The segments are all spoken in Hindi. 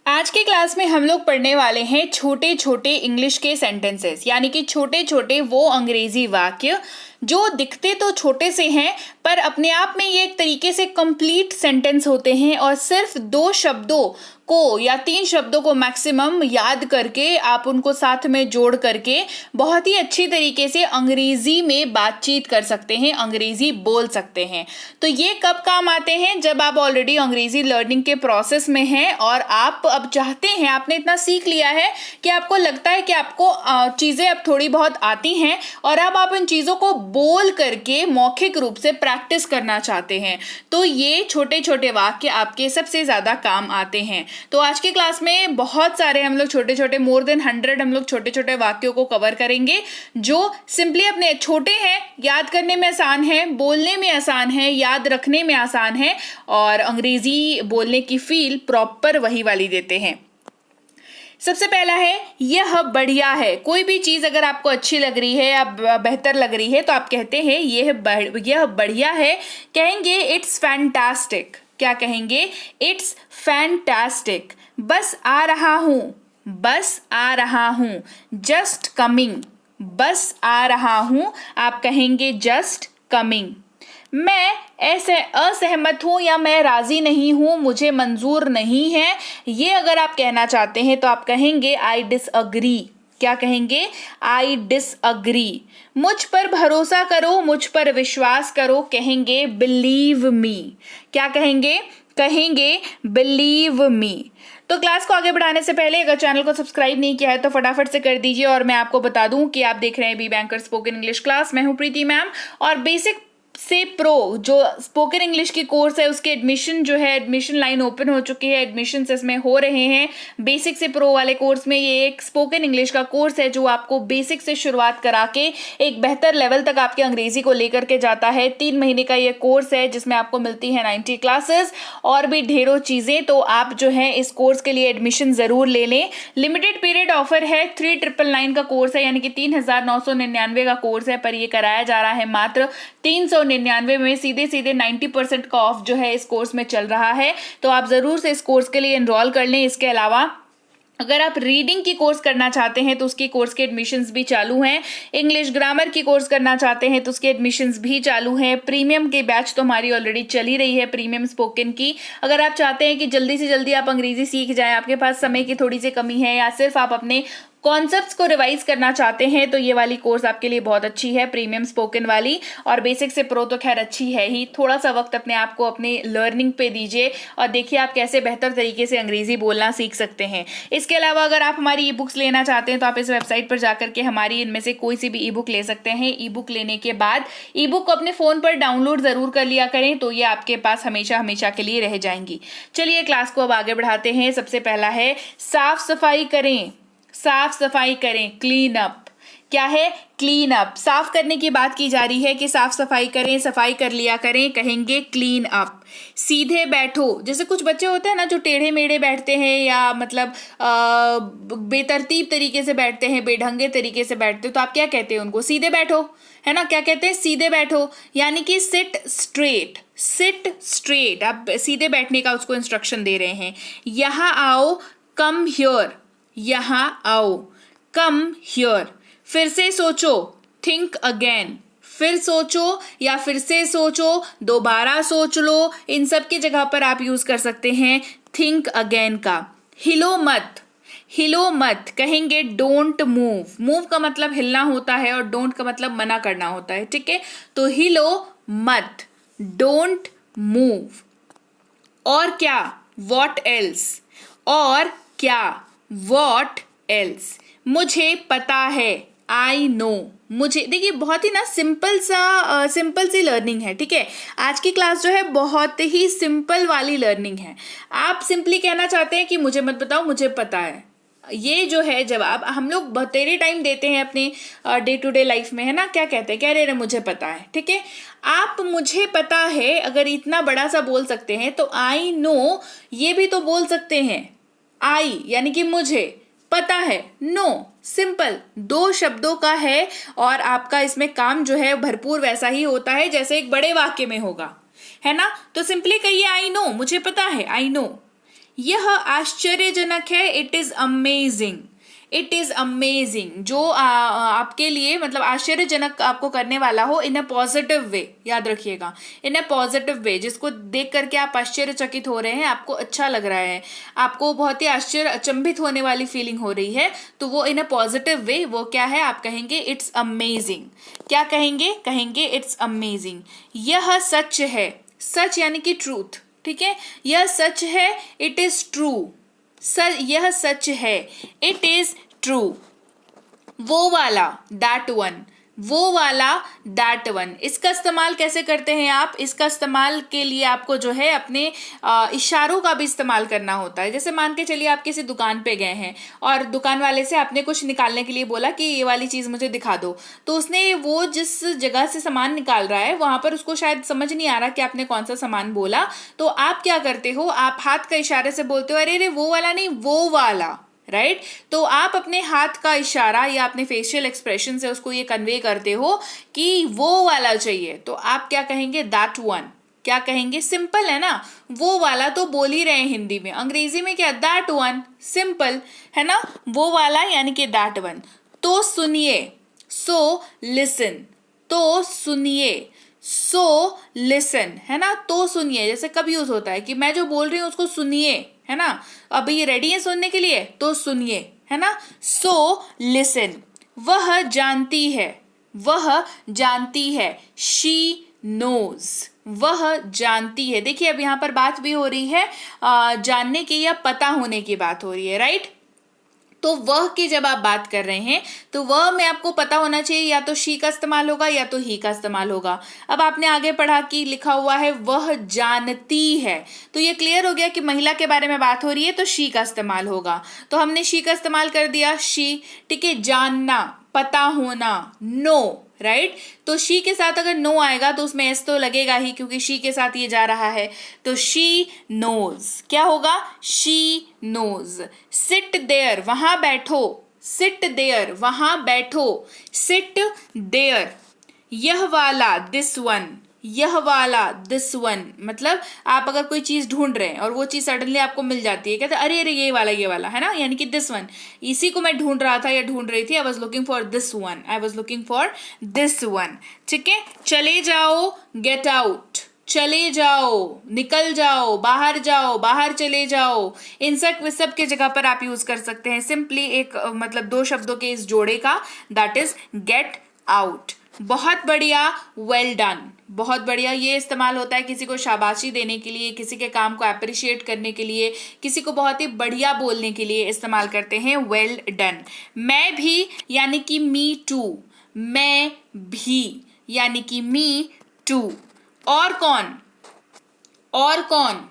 आज के क्लास में हम लोग पढ़ने वाले हैं छोटे छोटे इंग्लिश के सेंटेंसेस, यानी कि छोटे छोटे वो अंग्रेजी वाक्य जो दिखते तो छोटे से हैं पर अपने आप में ये एक तरीके से कंप्लीट सेंटेंस होते हैं और सिर्फ 2 शब्दों को या 3 शब्दों को मैक्सिमम याद करके आप उनको साथ में जोड़ करके बहुत ही अच्छी तरीके से अंग्रेजी में बातचीत कर सकते हैं, अंग्रेजी बोल सकते हैं। तो ये कब काम आते हैं? जब आप ऑलरेडी अंग्रेजी लर्निंग के प्रोसेस में हैं और आप अब चाहते हैं, आपने इतना सीख लिया है कि आपको लगता है कि आपको चीज़ें अब थोड़ी बहुत आती हैं और अब आप इन चीज़ों को बोल करके मौखिक रूप से प्रैक्टिस करना चाहते हैं, तो ये छोटे छोटे वाक्य आपके सबसे ज़्यादा काम आते हैं। तो आज की क्लास में बहुत सारे हम लोग छोटे छोटे मोर देन 100 हम लोग छोटे छोटे वाक्यों को कवर करेंगे जो सिंपली अपने छोटे हैं, याद करने में आसान है, बोलने में आसान है, याद रखने में आसान है और अंग्रेजी बोलने की फील प्रॉपर वही वाली देते हैं। सबसे पहला है यह बढ़िया है। कोई भी चीज अगर आपको अच्छी लग रही है या बेहतर लग रही है तो आप कहते हैं यह बढ़िया है। कहेंगे इट्स फैंटास्टिक। क्या कहेंगे? It's fantastic. बस आ रहा हूं, बस आ रहा हूं। जस्ट कमिंग, बस आ रहा हूं, आप कहेंगे जस्ट कमिंग। मैं ऐसे असहमत हूं या मैं राजी नहीं हूं, मुझे मंजूर नहीं है, ये अगर आप कहना चाहते हैं तो आप कहेंगे आई डिसअग्री। क्या कहेंगे? I disagree. मुझ पर भरोसा करो, मुझ पर विश्वास करो, कहेंगे बिलीव मी। क्या कहेंगे? कहेंगे बिलीव मी। तो क्लास को आगे बढ़ाने से पहले अगर चैनल को सब्सक्राइब नहीं किया है तो फटाफट से कर दीजिए और मैं आपको बता दूं कि आप देख रहे हैं B banker spoken English class. मैं हूं प्रीति मैम और बेसिक से प्रो जो स्पोकन इंग्लिश की कोर्स है उसके एडमिशन जो है, एडमिशन लाइन ओपन हो चुकी है, एडमिशन इसमें हो रहे हैं। बेसिक से प्रो वाले कोर्स में ये एक स्पोकन इंग्लिश का कोर्स है जो आपको बेसिक से शुरुआत करा के एक बेहतर लेवल तक आपके अंग्रेजी को लेकर के जाता है। 3 महीने का ये कोर्स है जिसमें आपको मिलती है 90 क्लासेस और भी ढेरों चीजें। तो आप जो है इस कोर्स के लिए एडमिशन जरूर ले लें। लिमिटेड पीरियड ऑफर है। 3999 का कोर्स है, यानी कि 3999 का कोर्स है, पर ये कराया जा रहा है मात्र 399 में। सीधे 90% का ऑफ जो है इस कोर्स में चल रहा है, तो आप जरूर से इस कोर्स के लिए एनरोल कर लें। इसके अलावा अगर आप रीडिंग की कोर्स करना चाहते हैं तो उसकी कोर्स के एडमिशन्स भी चालू हैं। इंग्लिश ग्रामर की कोर्स करना चाहते हैं तो उसके एडमिशन्स भी चालू हैं। प्रीमियम की बैच तो हमारी ऑलरेडी चल ही रही है, प्रीमियम स्पोकन की। अगर आप चाहते हैं कि जल्दी से जल्दी आप अंग्रेजी सीख जाएं, आपके पास समय की थोड़ी सी कमी है या सिर्फ आप अपने कॉन्सेप्ट्स को रिवाइज करना चाहते हैं, तो ये वाली कोर्स आपके लिए बहुत अच्छी है, प्रीमियम स्पोकन वाली। और बेसिक से प्रो तो खैर अच्छी है ही। थोड़ा सा वक्त अपने आप को अपने लर्निंग पे दीजिए और देखिए आप कैसे बेहतर तरीके से अंग्रेजी बोलना सीख सकते हैं। इसके अलावा अगर आप हमारी ई बुक्स लेना चाहते हैं तो आप इस वेबसाइट पर जाकर के हमारी इनमें से कोई सी भी ई बुक ले सकते हैं। ई बुक लेने के बाद ई बुक को अपने फोन पर डाउनलोड जरूर कर लिया करें, तो ये आपके पास हमेशा हमेशा के लिए रह जाएंगी। चलिए क्लास को अब आगे बढ़ाते हैं। सबसे पहला है साफ सफाई करें। साफ सफाई करें, क्लीन अप। क्या है? Clean up. साफ करने की बात की जा रही है कि साफ सफाई करें, सफाई कर लिया करें, कहेंगे क्लीन अप। सीधे बैठो। जैसे कुछ बच्चे होते हैं ना जो टेढ़े मेढ़े बैठते हैं या मतलब बेतरतीब तरीके से बैठते हैं, बेढंगे तरीके से बैठते हैं, तो आप क्या कहते हैं उनको? सीधे बैठो, है ना? क्या कहते हैं? सीधे बैठो, यानी कि सिट स्ट्रेट। Seat straight. आप सीधे बैठने का उसको इंस्ट्रक्शन दे रहे हैं। यहाँ आओ, कम हियर। यहां आओ, कम हियर। फिर से सोचो, थिंक अगेन। फिर सोचो या फिर से सोचो, दोबारा सोच लो, इन सब की जगह पर आप यूज कर सकते हैं थिंक अगेन का। हिलो मत। हिलो मत, कहेंगे डोंट मूव। मूव का मतलब हिलना होता है और डोंट का मतलब मना करना होता है, ठीक है? तो हिलो मत, डोंट मूव। और क्या? What else. और क्या? What else. मुझे पता है, आई नो। मुझे, देखिए बहुत ही ना सिंपल सी लर्निंग है, ठीक है? आज की क्लास जो है बहुत ही सिंपल वाली लर्निंग है। आप सिंपली कहना चाहते हैं कि मुझे मत बताओ, मुझे पता है। ये जो है जवाब हम लोग बतेरे टाइम देते हैं अपने डे टू डे लाइफ में, है ना? क्या कहते हैं? कह रहे मुझे पता है, ठीक है? आप मुझे पता है अगर इतना बड़ा सा बोल सकते हैं तो आई नो ये भी तो बोल सकते हैं। आई यानी कि मुझे, पता है नो, सिंपल 2 शब्दों का है और आपका इसमें काम जो है भरपूर वैसा ही होता है जैसे एक बड़े वाक्य में होगा, है ना? तो सिंपली कहिए आई नो, मुझे पता है, आई नो। यह आश्चर्यजनक है, it is amazing, it is amazing. जो आपके लिए मतलब आश्चर्यजनक आपको करने वाला हो इन अ पॉजिटिव वे, याद रखिएगा, इन अ पॉजिटिव वे, जिसको देख करके आप आश्चर्यचकित हो रहे हैं, आपको अच्छा लग रहा है, आपको बहुत ही आश्चर्य अचंभित होने वाली फीलिंग हो रही है, तो वो इन अ पॉजिटिव वे, वो क्या है, आप कहेंगे इट्स अमेजिंग। क्या कहेंगे, कहेंगे इट्स अमेजिंग। यह सच है, सच यानी कि ट्रूथ, ठीक है, यह सच है, इट इज ट्रू, सर यह सच है, इट इज ट्रू। वो वाला, दैट वन, वो वाला, दैट वन। इसका इस्तेमाल कैसे करते हैं आप, इसका इस्तेमाल के लिए आपको जो है अपने इशारों का भी इस्तेमाल करना होता है। जैसे मान के चलिए आप किसी दुकान पे गए हैं और दुकान वाले से आपने कुछ निकालने के लिए बोला कि ये वाली चीज़ मुझे दिखा दो, तो उसने वो जिस जगह से सामान निकाल रहा है वहां पर उसको शायद समझ नहीं आ रहा कि आपने कौन सा सामान बोला, तो आप क्या करते हो, आप हाथ का इशारे से बोलते हो, अरे अरे वो वाला नहीं, वो वाला, राइट। तो आप अपने हाथ का इशारा या अपने फेशियल एक्सप्रेशन से उसको ये कन्वे करते हो कि वो वाला चाहिए, तो आप क्या कहेंगे, दैट वन। क्या कहेंगे, सिंपल है ना, वो वाला तो बोल ही रहे हैं हिंदी में, अंग्रेजी में क्या, दैट वन, सिंपल है ना, वो वाला यानी कि दैट वन। तो सुनिए, सो लिसन, तो सुनिए, सो लिसन, है ना, तो सुनिए जैसे कब यूज होता है कि मैं जो बोल रही हूं उसको सुनिए, है ना, अब ये रेडी है सुनने के लिए, तो सुनिए, है ना, सो लिसन। वह जानती है, वह जानती है, शी नोज, वह जानती है। देखिए अब यहां पर बात भी हो रही है जानने की या पता होने की बात हो रही है, राइट। तो वह की जब आप बात कर रहे हैं तो वह में आपको पता होना चाहिए, या तो शी का इस्तेमाल होगा या तो ही का इस्तेमाल होगा। अब आपने आगे पढ़ा कि लिखा हुआ है वह जानती है, तो ये क्लियर हो गया कि महिला के बारे में बात हो रही है तो शी का इस्तेमाल होगा, तो हमने शी का इस्तेमाल कर दिया, शी, ठीक है। जानना, पता होना, नो, राइट। तो शी के साथ अगर नो आएगा तो उसमें एस तो लगेगा ही क्योंकि शी के साथ ये जा रहा है, तो शी नोज, क्या होगा, शी नोज। सिट देयर, वहां बैठो, सिट देयर, वहां बैठो, सिट देयर। यह वाला, दिस वन, यह वाला, दिस वन, मतलब आप अगर कोई चीज ढूंढ रहे हैं और वो चीज सडनली आपको मिल जाती है, कहते हैं अरे अरे ये वाला है ना, यानी कि दिस वन, इसी को मैं ढूंढ रहा था या ढूंढ रही थी, I was looking for this one, I was looking for this one, ठीक है। चले जाओ, गेट आउट, चले जाओ, निकल जाओ, बाहर चले जाओ, इन सब के जगह पर आप यूज कर सकते हैं सिंपली एक मतलब दो शब्दों के इस जोड़े का, दैट इज गेट आउट। बहुत बढ़िया, वेल डन, बहुत बढ़िया, ये इस्तेमाल होता है किसी को शाबाशी देने के लिए, किसी के काम को अप्रिशिएट करने के लिए, किसी को बहुत ही बढ़िया बोलने के लिए इस्तेमाल करते हैं वेल डन। मैं भी यानी कि मी टू, मैं भी यानी कि मी टू। और कौन, और कौन,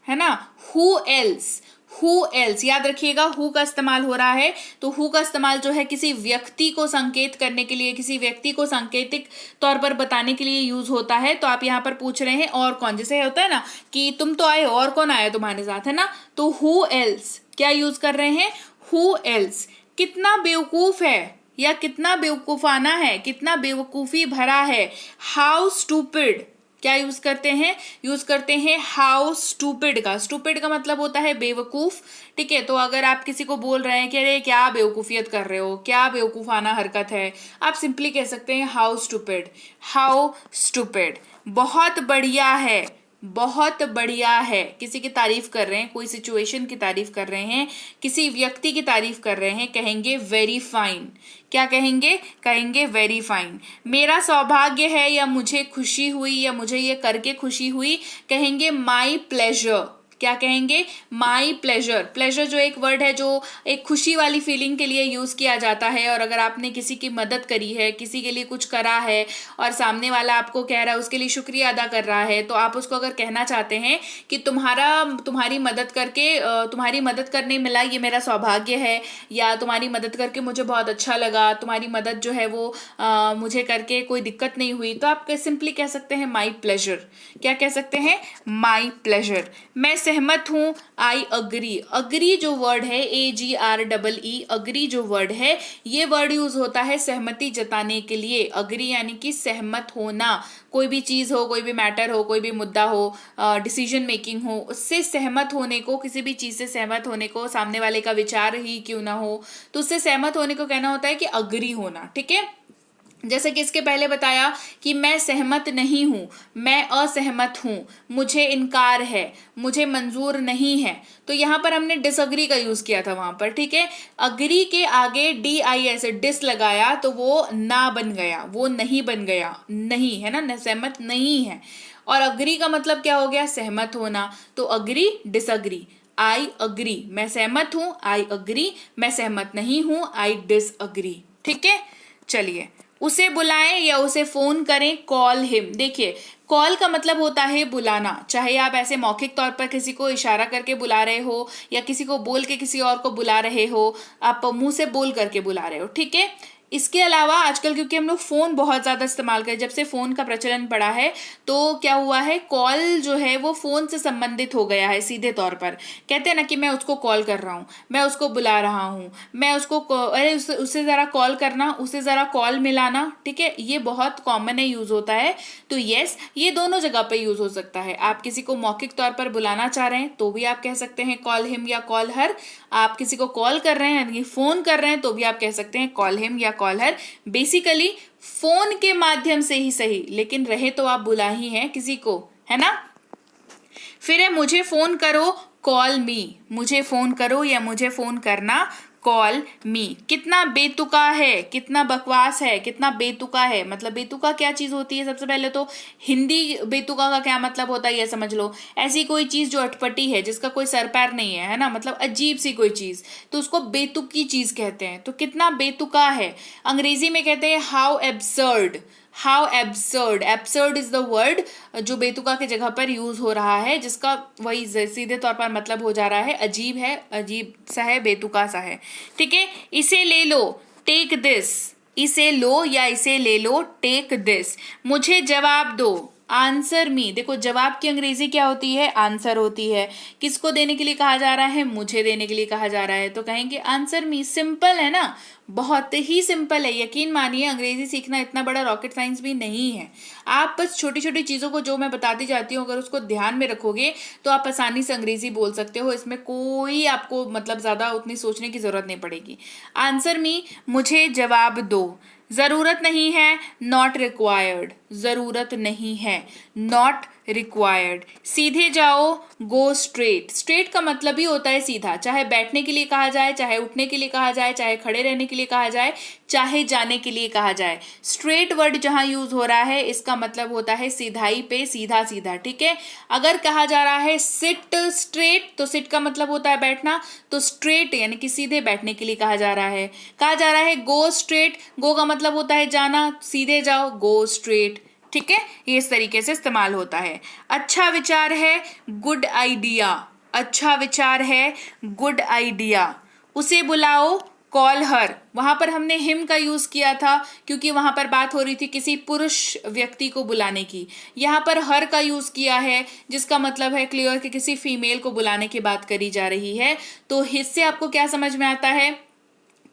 है ना, हु एल्स, हु एल्स, याद रखिएगा हु का इस्तेमाल हो रहा है, तो हु का इस्तेमाल जो है किसी व्यक्ति को संकेत करने के लिए, किसी व्यक्ति को सांकेतिक तौर पर बताने के लिए यूज होता है। तो आप यहाँ पर पूछ रहे हैं और कौन, जैसे होता है ना कि तुम तो आए हो और कौन आया तुम्हारे साथ, है ना, तो हु एल्स क्या यूज कर रहे हैं, हु एल्स। कितना बेवकूफ है या कितना बेवकूफाना है, कितना बेवकूफी भरा है, हाउ स्टूपिड, क्या यूज करते हैं, यूज करते हैं हाउ स्टूपिड का। स्टूपिड का मतलब होता है बेवकूफ, ठीक है। तो अगर आप किसी को बोल रहे हैं कि अरे क्या बेवकूफियत कर रहे हो, क्या बेवकूफाना हरकत है, आप सिंपली कह सकते हैं हाउ स्टूपिड, हाउ स्टूपिड। बहुत बढ़िया है, बहुत बढ़िया है, किसी की तारीफ कर रहे हैं, कोई सिचुएशन की तारीफ कर रहे हैं, किसी व्यक्ति की तारीफ कर रहे हैं, कहेंगे वेरी फाइन। क्या कहेंगे, कहेंगे वेरी फाइन। मेरा सौभाग्य है या मुझे खुशी हुई या मुझे ये करके खुशी हुई, कहेंगे माई प्लेजर। क्या कहेंगे, माई प्लेजर। प्लेजर जो एक वर्ड है जो एक खुशी वाली फीलिंग के लिए यूज किया जाता है, और अगर आपने किसी की मदद करी है, किसी के लिए कुछ करा है और सामने वाला आपको कह रहा है, उसके लिए शुक्रिया अदा कर रहा है, तो आप उसको अगर कहना चाहते हैं कि तुम्हारी मदद करके तुम्हारी मदद करने मिला ये मेरा सौभाग्य है, या तुम्हारी मदद करके मुझे बहुत अच्छा लगा, तुम्हारी मदद जो है वो मुझे करके कोई दिक्कत नहीं हुई, तो आप सिंपली कह सकते हैं माई प्लेजर। क्या कह सकते हैं, माई प्लेजर। मैं सहमत हूँ, आई अग्री। अग्री जो वर्ड है, AGREE, अग्री जो वर्ड है, ये वर्ड यूज होता है सहमति जताने के लिए। अग्री यानी कि सहमत होना, कोई भी चीज हो, कोई भी मैटर हो, कोई भी मुद्दा हो, डिसीजन मेकिंग हो, उससे सहमत होने को, किसी भी चीज से सहमत होने को, सामने वाले का विचार ही क्यों ना हो, तो उससे सहमत होने को कहना होता है कि अग्री होना। ठीक है, जैसे कि इसके पहले बताया कि मैं सहमत नहीं हूं, मैं असहमत हूं, मुझे इनकार है, मुझे मंजूर नहीं है, तो यहां पर हमने डिसअग्री का यूज किया था वहां पर। ठीक है, अग्री के आगे DIS डिस लगाया तो वो ना बन गया, वो नहीं बन गया, नहीं है ना, सहमत नहीं है। और अग्री का मतलब क्या हो गया, सहमत होना, तो अग्री डिसअग्री। आई अग्री, मैं सहमत हूं, आई अग्री, मैं सहमत नहीं हूं, आई डिसअग्री। ठीक है, चलिए, उसे बुलाएं या उसे फोन करें, कॉल हिम। देखिए, कॉल का मतलब होता है बुलाना, चाहे आप ऐसे मौखिक तौर पर किसी को इशारा करके बुला रहे हो या किसी को बोल के किसी और को बुला रहे हो, आप मुंह से बोल करके बुला रहे हो। ठीक है, इसके अलावा आजकल क्योंकि हम लोग फोन बहुत ज्यादा इस्तेमाल करें, जब से फोन का प्रचलन बढ़ा है, तो क्या हुआ है, कॉल जो है वो फोन से संबंधित हो गया है सीधे तौर पर। कहते हैं ना कि मैं उसको कॉल कर रहा हूँ, मैं उसको बुला रहा हूँ, मैं उसको अरे उसे जरा कॉल करना, उसे जरा कॉल मिलाना। ठीक है, ये बहुत कॉमन है, यूज होता है। तो यस, ये दोनों जगह पे यूज हो सकता है। आप किसी को मौखिक तौर पर बुलाना चाह रहे हैं तो भी आप कह सकते हैं कॉल हिम या कॉल हर। आप किसी को कॉल कर रहे हैं यानी फोन कर रहे हैं तो भी आप कह सकते हैं कॉल हिम या कॉल हर। बेसिकली फोन के माध्यम से ही सही, लेकिन रहे तो आप बुला ही हैं किसी को, है ना। फिर है मुझे फोन करो, कॉल मी। मुझे फोन करो या मुझे फोन करना, कॉल मी। कितना बेतुका है, कितना बकवास है, कितना बेतुका है। मतलब बेतुका क्या चीज होती है, सबसे पहले तो हिंदी बेतुका का क्या मतलब होता है ये समझ लो। ऐसी कोई चीज जो अटपटी है, जिसका कोई सर पैर नहीं है ना, मतलब अजीब सी कोई चीज, तो उसको बेतुकी चीज कहते हैं। तो कितना बेतुका है, अंग्रेजी में कहते हैं how absurd. How absurd, absurd is the word जो बेतुका की जगह पर यूज हो रहा है, जिसका वही सीधे तौर पर मतलब हो जा रहा है अजीब है, अजीब सा है, बेतुका सा है। ठीक है, इसे ले लो, टेक दिस। इसे लो या इसे ले लो, टेक दिस। मुझे जवाब दो, आंसर मी। देखो, जवाब की अंग्रेजी क्या होती है, आंसर होती है। किसको देने के लिए कहा जा रहा है, मुझे देने के लिए कहा जा रहा है, तो कहेंगे आंसर मी। सिंपल है ना, बहुत ही सिंपल है। यकीन मानिए, अंग्रेजी सीखना इतना बड़ा रॉकेट साइंस भी नहीं है। आप बस छोटी छोटी चीजों को जो मैं बताती जाती हूँ, अगर उसको ध्यान में रखोगे तो आप आसानी से अंग्रेजी बोल सकते हो। इसमें कोई आपको मतलब ज्यादा उतनी सोचने की जरूरत नहीं पड़ेगी। आंसर मी, मुझे जवाब दो। जरूरत नहीं है, नॉट रिक्वायर्ड। जरूरत नहीं है, नॉट रिक्वायर्ड। सीधे जाओ, गो स्ट्रेट। स्ट्रेट का मतलब ही होता है सीधा, चाहे बैठने के लिए कहा जाए, चाहे उठने के लिए कहा जाए, चाहे खड़े रहने के लिए कहा जाए, चाहे जाने के लिए कहा जाए। स्ट्रेट वर्ड जहां यूज हो रहा है, इसका मतलब होता है सीधाई पे, सीधा सीधा। ठीक है, अगर कहा जा रहा है सिट स्ट्रेट, तो सिट का मतलब होता है बैठना, तो स्ट्रेट यानी कि सीधे बैठने के लिए कहा जा रहा है। कहा जा रहा है गो स्ट्रेट, गो का मतलब होता है जाना, सीधे जाओ, गो स्ट्रेट। ठीक है, ये इस तरीके से इस्तेमाल होता है। अच्छा विचार है, गुड आइडिया। अच्छा विचार है, गुड आइडिया। उसे बुलाओ, कॉल हर। वहां पर हमने हिम का यूज किया था क्योंकि वहां पर बात हो रही थी किसी पुरुष व्यक्ति को बुलाने की। यहां पर हर का यूज किया है, जिसका मतलब है क्लियर कि किसी फीमेल को बुलाने की बात करी जा रही है। तो इससे आपको क्या समझ में आता है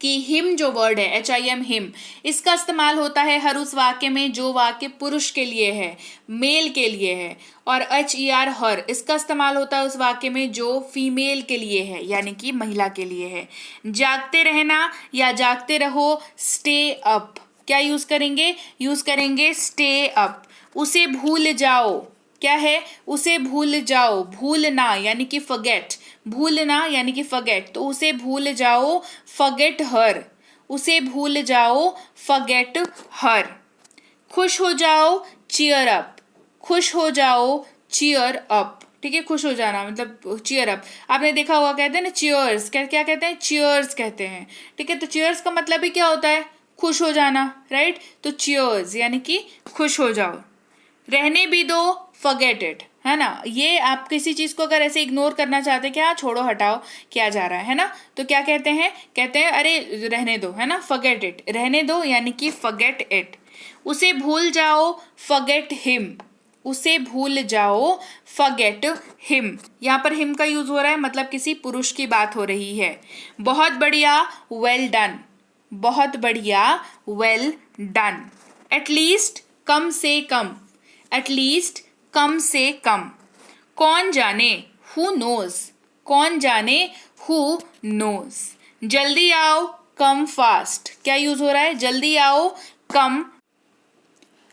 कि हिम जो वर्ड है, HIM हिम, इसका इस्तेमाल होता है हर उस वाक्य में जो वाक्य पुरुष के लिए है, मेल के लिए है। और HER हर, इसका इस्तेमाल होता है उस वाक्य में जो फीमेल के लिए है, यानी कि महिला के लिए है। जागते रहना या जागते रहो, स्टे अप। क्या यूज करेंगे, यूज करेंगे स्टे अप। उसे भूल जाओ, क्या है, उसे भूल जाओ। भूलना यानी कि फॉरगेट, भूलना यानी कि फॉरगेट, तो उसे भूल जाओ, फॉरगेट हर। उसे भूल जाओ, फॉरगेट हर। खुश हो जाओ, चीयर अप। खुश हो जाओ, चीयर अप। ठीक है, खुश हो जाना मतलब चीयर अप। आपने देखा होगा, कहते हैं ना चीयर्स, क्या कहते हैं, चीयर्स कहते हैं। ठीक है, तो चीयर्स का मतलब ही क्या होता है, खुश हो जाना, राइट। तो चीयर्स यानी कि खुश हो जाओ। रहने भी दो, फॉरगेट इट, है ना। ये आप किसी चीज को अगर ऐसे इग्नोर करना चाहते हैं, क्या छोड़ो हटाओ क्या जा रहा है ना, तो क्या कहते हैं, कहते हैं अरे रहने दो, है ना, फॉरगेट इट। रहने दो यानी कि फॉरगेट इट। उसे भूल जाओ, फॉरगेट हिम। उसे भूल जाओ, forget him। यहाँ पर him का यूज हो रहा है, मतलब किसी पुरुष की बात हो रही है। बहुत बढ़िया, well done। बहुत बढ़िया, well done। at least, कम से कम। at least, कम से कम। कौन जाने, who knows। कौन जाने, who knows। जल्दी आओ, come fast। क्या यूज हो रहा है, जल्दी आओ, come।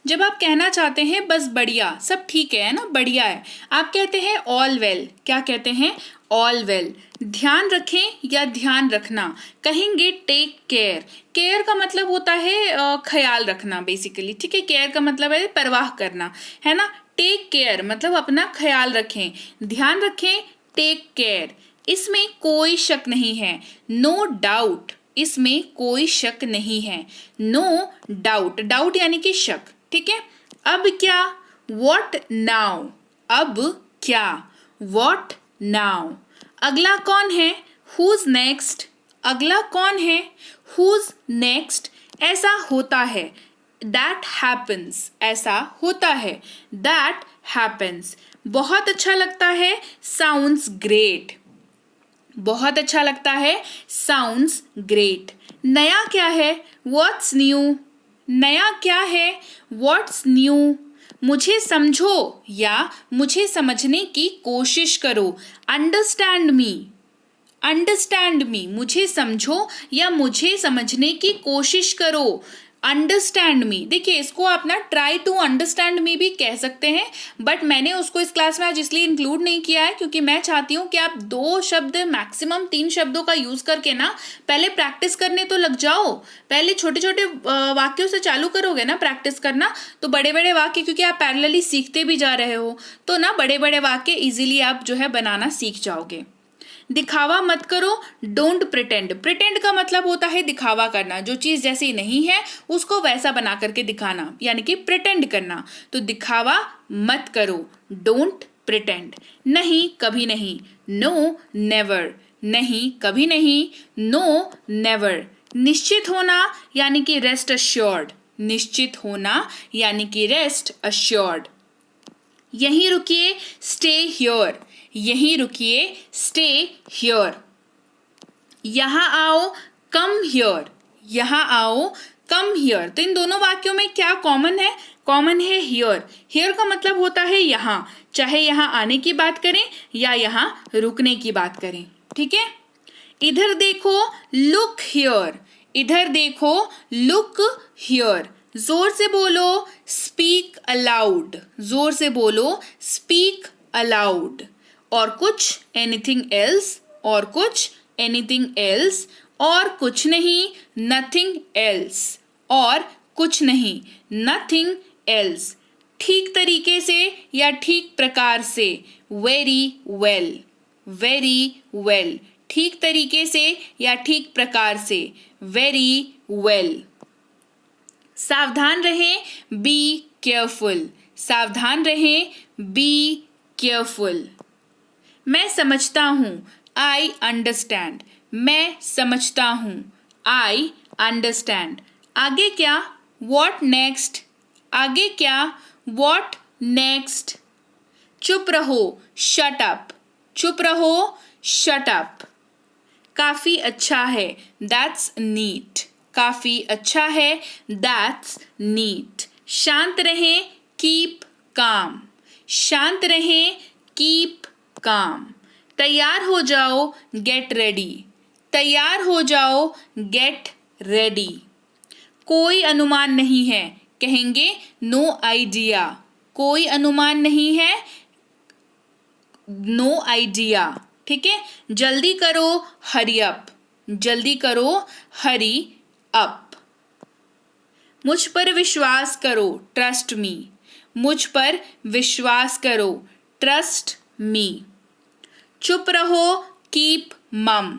जब आप कहना चाहते हैं बस बढ़िया, सब ठीक है ना, बढ़िया है, आप कहते हैं ऑल वेल। क्या कहते हैं, ऑल वेल। ध्यान रखें या ध्यान रखना, कहेंगे टेक केयर। केयर का मतलब होता है ख्याल रखना बेसिकली, ठीक है। केयर का मतलब है परवाह करना, है ना। टेक केयर मतलब अपना ख्याल रखें, ध्यान रखें, टेक केयर। इसमें कोई शक नहीं है, नो डाउट। इसमें कोई शक नहीं है, नो डाउट। डाउट यानी कि शक, ठीक है। अब क्या, वॉट नाउ। अब क्या, वॉट नाउ। अगला कौन है, हुज नेक्स्ट। अगला कौन है, हुज नेक्स्ट। ऐसा होता है, दैट हैपन्स। ऐसा होता है, दैट हैपन्स। बहुत अच्छा लगता है, साउंड्स ग्रेट। बहुत अच्छा लगता है, साउंड्स ग्रेट। नया क्या है, व्हाट्स न्यू। नया क्या है, व्हाट्स न्यू। मुझे समझो या मुझे समझने की कोशिश करो, अंडरस्टैंड मी। अंडरस्टैंड मी, मुझे समझो या मुझे समझने की कोशिश करो, अंडरस्टैंड मी। देखिए इसको आप ना ट्राई टू अंडरस्टैंड मी भी कह सकते हैं, बट मैंने उसको इस क्लास में आज इसलिए इंक्लूड नहीं किया है क्योंकि मैं चाहती हूँ कि आप 2 शब्द मैक्सिमम 3 शब्दों का यूज करके ना पहले प्रैक्टिस करने तो लग जाओ। पहले छोटे छोटे वाक्यों से चालू करोगे ना प्रैक्टिस करना, तो बड़े बड़े वाक्य, क्योंकि आप पैरेलली सीखते भी जा रहे हो, तो ना बड़े बड़े वाक्य इजीली आप जो है बनाना सीख जाओगे। दिखावा मत करो, डोंट प्रिटेंड। प्रिटेंड का मतलब होता है दिखावा करना, जो चीज जैसी नहीं है उसको वैसा बना करके दिखाना, यानी कि प्रिटेंड करना। तो दिखावा मत करो, डोंट प्रिटेंड। नहीं, कभी नहीं, नो नेवर। नहीं, कभी नहीं, नो नेवर। निश्चित होना यानी कि रेस्ट अश्योर्ड। निश्चित होना यानी कि रेस्ट अश्योर्ड। यहीं रुकिए, स्टे हियर। यहीं रुकिए, स्टे हियर। यहां आओ, कम हियर। यहां आओ, कम हियर। तो इन दोनों वाक्यों में क्या कॉमन है, कॉमन है हियर। हियर का मतलब होता है यहां, चाहे यहां आने की बात करें या यहां रुकने की बात करें, ठीक है। इधर देखो, लुक हियर। इधर देखो, लुक हियर। जोर से बोलो, स्पीक अलाउड। जोर से बोलो, स्पीक अलाउड। और कुछ, एनीथिंग एल्स। और कुछ, एनीथिंग एल्स। और कुछ नहीं, नथिंग एल्स। और कुछ नहीं, नथिंग एल्स। ठीक तरीके से या ठीक प्रकार से, वेरी वेल। Very well. ठीक तरीके से या ठीक प्रकार से, वेरी वेल। सावधान रहें, बी केयरफुल। सावधान रहें, बी केयरफुल। मैं समझता हूँ, आई अंडरस्टैंड। मैं समझता हूँ, आई अंडरस्टैंड। आगे क्या, वॉट नेक्स्ट। आगे क्या, वॉट नेक्स्ट। चुप रहो, शट अप। चुप रहो, शट अप। काफी अच्छा है, दैट्स नीट। काफी अच्छा है, दैट्स नीट। शांत रहें, कीप काम। शांत रहें, कीप काम। तैयार हो जाओ, गेट रेडी। तैयार हो जाओ, गेट रेडी। कोई अनुमान नहीं है, कहेंगे नो आइडिया। कोई अनुमान नहीं है, नो आइडिया, ठीक है। जल्दी करो, हरी अप। जल्दी करो, हरी अप। मुझ पर विश्वास करो, ट्रस्ट मी। मुझ पर विश्वास करो, ट्रस्ट मी। चुप रहो, कीप मम।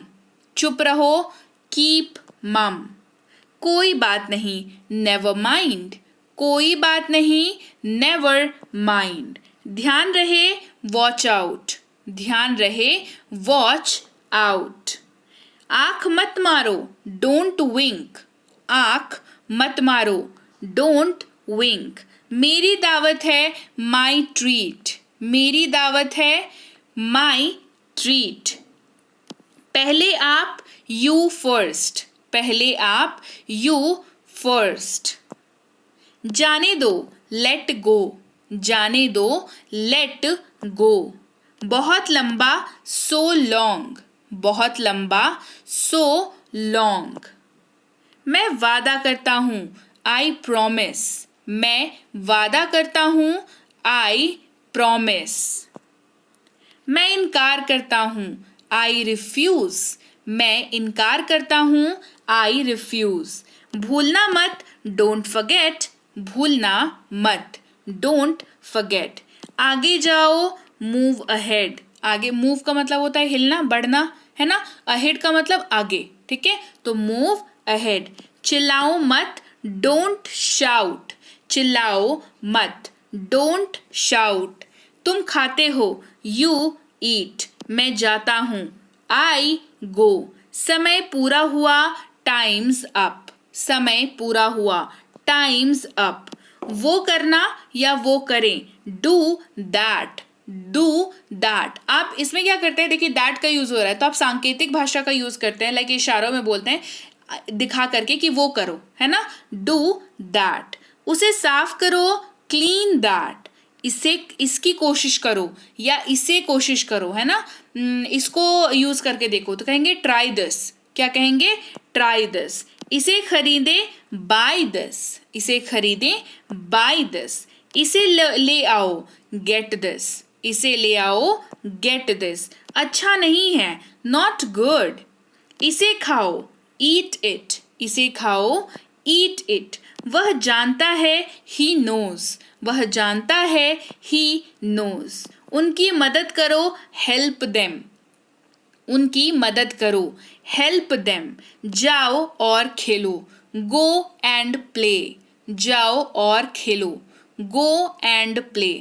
चुप रहो, कीप मम। कोई बात नहीं, नेवर माइंड। कोई बात नहीं, नेवर माइंड। ध्यान रहे, वॉच आउट। ध्यान रहे, वॉच आउट। आंख मत मारो, डोंट विंक। आंख मत मारो, डोंट विंक। मेरी दावत है माई ट्रीट, मेरी दावत है माई ट्रीट। पहले आप यू फर्स्ट, पहले आप यू फर्स्ट। जाने दो लेट गो, जाने दो लेट गो। बहुत लंबा सो लॉन्ग, बहुत लंबा सो लॉन्ग। मैं वादा करता हूँ आई प्रॉमिस, मैं वादा करता हूँ आई प्रॉमिस। मैं इनकार करता हूँ आई रिफ्यूज, मैं इनकार करता हूँ आई रिफ्यूज। भूलना मत डोंट फॉरगेट, भूलना मत डोंट फॉरगेट। आगे जाओ मूव अहेड, आगे मूव का मतलब होता है हिलना बढ़ना, है ना। अहेड का मतलब आगे, ठीक है, तो मूव अहेड। चिल्लाओ मत डोंट शाउट, चिल्लाओ मत डोंट शाउट। तुम खाते हो यू ईट, मैं जाता हूँ आई गो। समय पूरा हुआ टाइम्स अप, समय पूरा हुआ टाइम्स अप। वो करना या वो करें डू दैट, डू दैट। आप इसमें क्या करते हैं, देखिए दैट का यूज हो रहा है तो आप सांकेतिक भाषा का यूज करते हैं, लाइक इशारों में बोलते हैं दिखा करके कि वो करो, है ना, डू दैट। उसे साफ करो क्लीन दैट, इसे इसकी कोशिश करो या इसे कोशिश करो, है ना। इसको यूज करके देखो तो कहेंगे ट्राई दिस, क्या कहेंगे ट्राई दिस। इसे खरीदे बाय दिस, इसे खरीदे बाय दिस। इसे ले आओ गेट दिस, इसे ले आओ गेट दिस। अच्छा नहीं है नॉट गुड। इसे खाओ ईट इट, इसे खाओ ईट इट। वह जानता है ही नोज, वह जानता है ही नोज। उनकी मदद करो हेल्प देम, उनकी मदद करो हेल्प देम। जाओ और खेलो गो एंड प्ले, जाओ और खेलो गो एंड प्ले,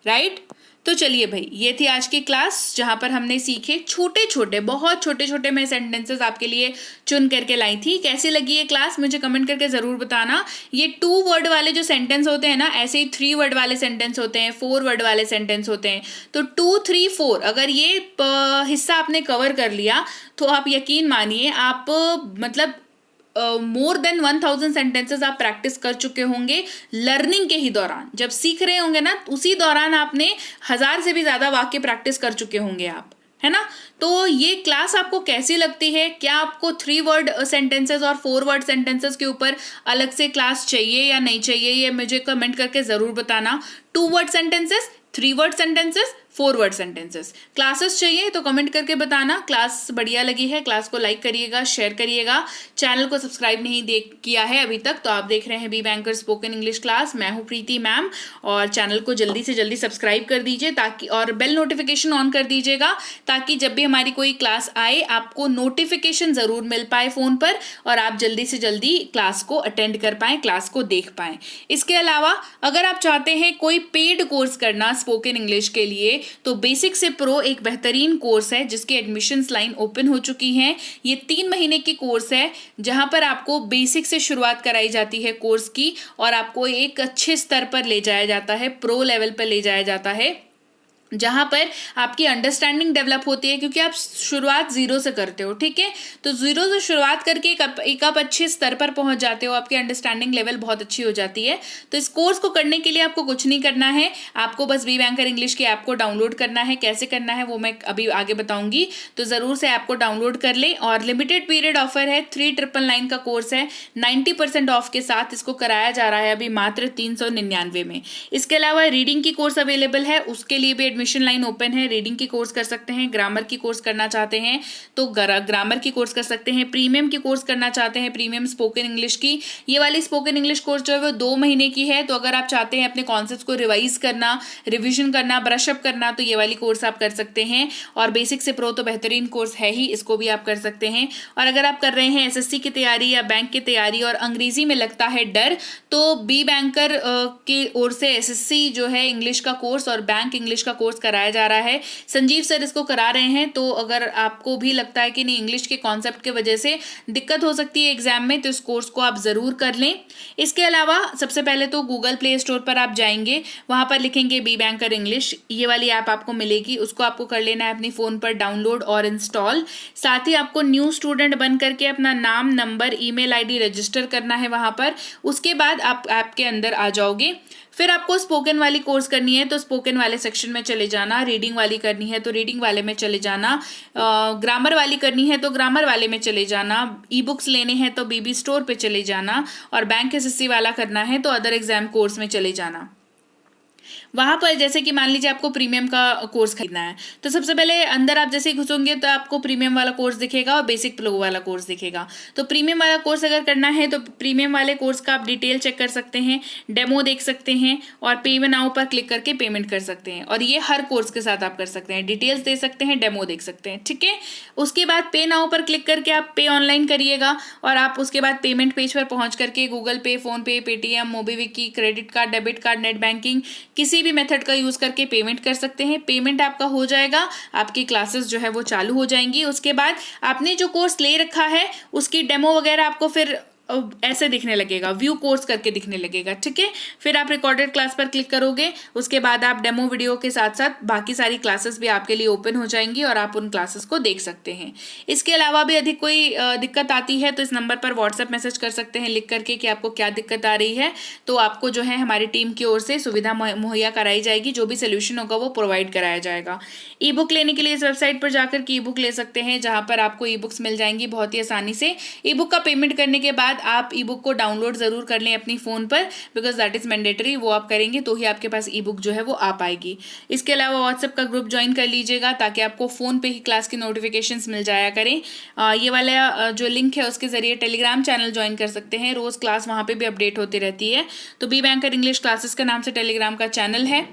राइट। तो चलिए भाई, ये थी आज की क्लास जहाँ पर हमने सीखे छोटे छोटे, बहुत छोटे छोटे मैं सेंटेंसेस आपके लिए चुन करके लाई थी। कैसी लगी ये क्लास मुझे कमेंट करके ज़रूर बताना। ये 2 वर्ड वाले जो सेंटेंस होते हैं ना, ऐसे ही 3 वर्ड वाले सेंटेंस होते हैं, 4 वर्ड वाले सेंटेंस होते हैं। तो 2, 3, 4 अगर ये हिस्सा आपने कवर कर लिया तो आप यकीन मानिए आप मतलब मोर देन 1000 सेंटेंसेस आप प्रैक्टिस कर चुके होंगे लर्निंग के ही दौरान। जब सीख रहे होंगे ना उसी दौरान आपने 1000 से भी ज़्यादा वाक्य प्रैक्टिस कर चुके होंगे आप, है ना। तो ये क्लास आपको कैसी लगती है? क्या आपको 3 वर्ड सेंटेंसेस और 4 वर्ड सेंटेंसेस के ऊपर अलग से क्लास चाहिए या नहीं चाहिए, ये मुझे कमेंट करके ज़रूर बताना। 2 word sentences, 3 word sentences, 4 word sentences classes चाहिए तो कमेंट करके बताना। क्लास बढ़िया लगी है, क्लास को लाइक करिएगा, शेयर करिएगा। चैनल को सब्सक्राइब नहीं किया है अभी तक तो आप देख रहे हैं B banker spoken English class. मैं हूँ प्रीति मैम, और चैनल को जल्दी से जल्दी सब्सक्राइब कर दीजिए ताकि, और बेल नोटिफिकेशन ऑन कर दीजिएगा ताकि जब भी हमारी कोई क्लास आए आपको नोटिफिकेशन ज़रूर मिल पाए फ़ोन पर और आप जल्दी से जल्दी क्लास को अटेंड कर पाएँ, क्लास को देख पाएँ। इसके अलावा अगर आप चाहते हैं कोई पेड कोर्स करना स्पोकन इंग्लिश के लिए तो बेसिक से प्रो एक बेहतरीन कोर्स है जिसकी एडमिशन्स लाइन ओपन हो चुकी हैं। ये 3 महीने की कोर्स है जहां पर आपको बेसिक से शुरुआत कराई जाती है कोर्स की और आपको एक अच्छे स्तर पर ले जाया जाता है, प्रो लेवल पर ले जाया जाता है, जहाँ पर आपकी अंडरस्टैंडिंग डेवलप होती है क्योंकि आप शुरुआत 0 से करते हो, ठीक है। तो 0 से शुरुआत करके एक आप अच्छे स्तर पर पहुँच जाते हो, आपकी अंडरस्टैंडिंग लेवल बहुत अच्छी हो जाती है। तो इस कोर्स को करने के लिए आपको कुछ नहीं करना है, आपको बस बी बैंकर इंग्लिश की ऐप को डाउनलोड करना है। कैसे करना है वो मैं अभी आगे बताऊंगी, तो ज़रूर से ऐप को डाउनलोड कर ले। और लिमिटेड पीरियड ऑफर है, 3999 का कोर्स है, 90% ऑफ के साथ इसको कराया जा रहा है अभी मात्र 399 में। इसके अलावा रीडिंग की कोर्स अवेलेबल है, उसके लिए भी एडमिशन लाइन ओपन है। रीडिंग की कोर्स कर सकते हैं, ग्रामर की कोर्स करना चाहते हैं तो ग्रामर की कोर्स कर सकते हैं, प्रीमियम की कोर्स करना चाहते हैं, प्रीमियम स्पोकन इंग्लिश की। ये वाली स्पोकन इंग्लिश कोर्स जो है वो 2 महीने की है, तो अगर आप चाहते हैं अपने कॉन्सेप्ट्स को रिवाइज करना, रिविजन करना, ब्रशअप करना तो ये वाली कोर्स आप कर सकते हैं। और बेसिक से प्रो तो बेहतरीन कोर्स है ही, इसको भी आप कर सकते हैं। और अगर आप कर रहे हैं एसएससी की तैयारी या बैंक की तैयारी और अंग्रेजी में लगता है डर, तो बी बैंकर की ओर से एसएससी जो है इंग्लिश का कोर्स और बैंक इंग्लिश का कोर्स कोर्स कराया जा रहा है, संजीव सर इसको करा रहे हैं। तो अगर आपको भी लगता है कि नहीं इंग्लिश के कॉन्सेप्ट की वजह से दिक्कत हो सकती है एग्जाम में, तो इस कोर्स को आप ज़रूर कर लें। इसके अलावा सबसे पहले तो गूगल प्ले स्टोर पर आप जाएंगे, वहाँ पर लिखेंगे बी बैंकर इंग्लिश, ये वाली ऐप आपको मिलेगी, उसको आपको कर लेना है अपनी फ़ोन पर डाउनलोड और इंस्टॉल। साथ ही आपको न्यू स्टूडेंट बन करके अपना नाम, नंबर, ईमेल आईडी रजिस्टर करना है वहाँ पर। उसके बाद आप ऐप के अंदर आ जाओगे। फिर आपको स्पोकन वाली कोर्स करनी है तो स्पोकन वाले सेक्शन में चले जाना, रीडिंग वाली करनी है तो रीडिंग वाले में चले जाना, ग्रामर वाली करनी है तो ग्रामर वाले में चले जाना, ई बुक्स लेने हैं तो बीबी स्टोर पे चले जाना, और बैंक एसएससी वाला करना है तो अदर एग्जाम कोर्स में चले जाना। वहाँ पर जैसे कि मान लीजिए आपको प्रीमियम का कोर्स खरीदना है, तो सबसे पहले अंदर आप जैसे ही घुसोगे तो आपको प्रीमियम वाला कोर्स दिखेगा और बेसिक प्रो वाला कोर्स दिखेगा। तो प्रीमियम वाला कोर्स अगर करना है तो प्रीमियम वाले कोर्स का आप डिटेल चेक कर सकते हैं, डेमो देख सकते हैं और पे नाउ पर क्लिक करके पेमेंट कर सकते हैं। और ये हर कोर्स के साथ आप कर सकते हैं, डिटेल्स दे सकते हैं, डेमो देख सकते हैं, ठीक है। उसके बाद पे नाउ पर क्लिक करके आप पे ऑनलाइन करिएगा और आप उसके बाद पेमेंट पेज पर पहुंच करके Google Pay, PhonePe, Paytm, MobiKwik, credit card, debit card, net banking, किसी भी मेथड का यूज करके पेमेंट कर सकते हैं। पेमेंट आपका हो जाएगा, आपकी क्लासेस जो है वो चालू हो जाएंगी। उसके बाद आपने जो कोर्स ले रखा है उसकी डेमो वगैरह आपको फिर ऐसे दिखने लगेगा, व्यू कोर्स करके दिखने लगेगा, ठीक है। फिर आप रिकॉर्डेड क्लास पर क्लिक करोगे, उसके बाद आप डेमो वीडियो के साथ साथ बाकी सारी क्लासेस भी आपके लिए ओपन हो जाएंगी और आप उन क्लासेस को देख सकते हैं। इसके अलावा भी अधिक कोई दिक्कत आती है तो इस नंबर पर व्हाट्सएप मैसेज कर सकते हैं लिख करके कि आपको क्या दिक्कत आ रही है, तो आपको जो है हमारी टीम की ओर से सुविधा मुहैया कराई जाएगी, जो भी सोल्यूशन होगा वो प्रोवाइड कराया जाएगा। ई बुक लेने के लिए इस वेबसाइट पर जाकर के ई बुक ले सकते हैं, जहाँ पर आपको ई बुक्स मिल जाएंगी बहुत ही आसानी से। ई बुक का पेमेंट करने के बाद आप ई बुक को डाउनलोड जरूर कर लें अपनी फोन पर, बिकॉज दैट इज मैंडेटरी। वो आप करेंगे तो ही आपके पास ई बुक जो है वो आ पाएगी। इसके अलावा व्हाट्सएप का ग्रुप ज्वाइन कर लीजिएगा ताकि आपको फोन पे ही क्लास की नोटिफिकेशंस मिल जाया करें। ये वाला जो लिंक है उसके जरिए टेलीग्राम चैनल ज्वाइन कर सकते हैं, रोज क्लास वहां पे भी अपडेट होती रहती है। तो बी बैंकर इंग्लिश क्लासेस के नाम से टेलीग्राम का चैनल है,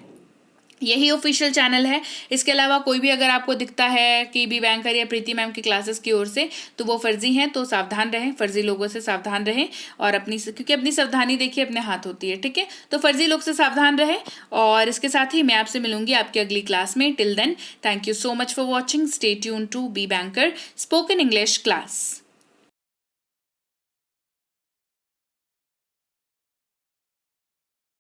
यही ऑफिशियल चैनल है। इसके अलावा कोई भी अगर आपको दिखता है कि बी बैंकर या प्रीति मैम की क्लासेस की ओर से तो वो फर्जी हैं, तो सावधान रहें, फर्जी लोगों से सावधान रहें और क्योंकि अपनी सावधानी देखिए अपने हाथ होती है, ठीक है। तो फर्जी लोग से सावधान रहें और इसके साथ ही मैं आपसे मिलूंगी आपकी अगली क्लास में। Till then, thank you so much for watching, stay tune to B banker spoken English class.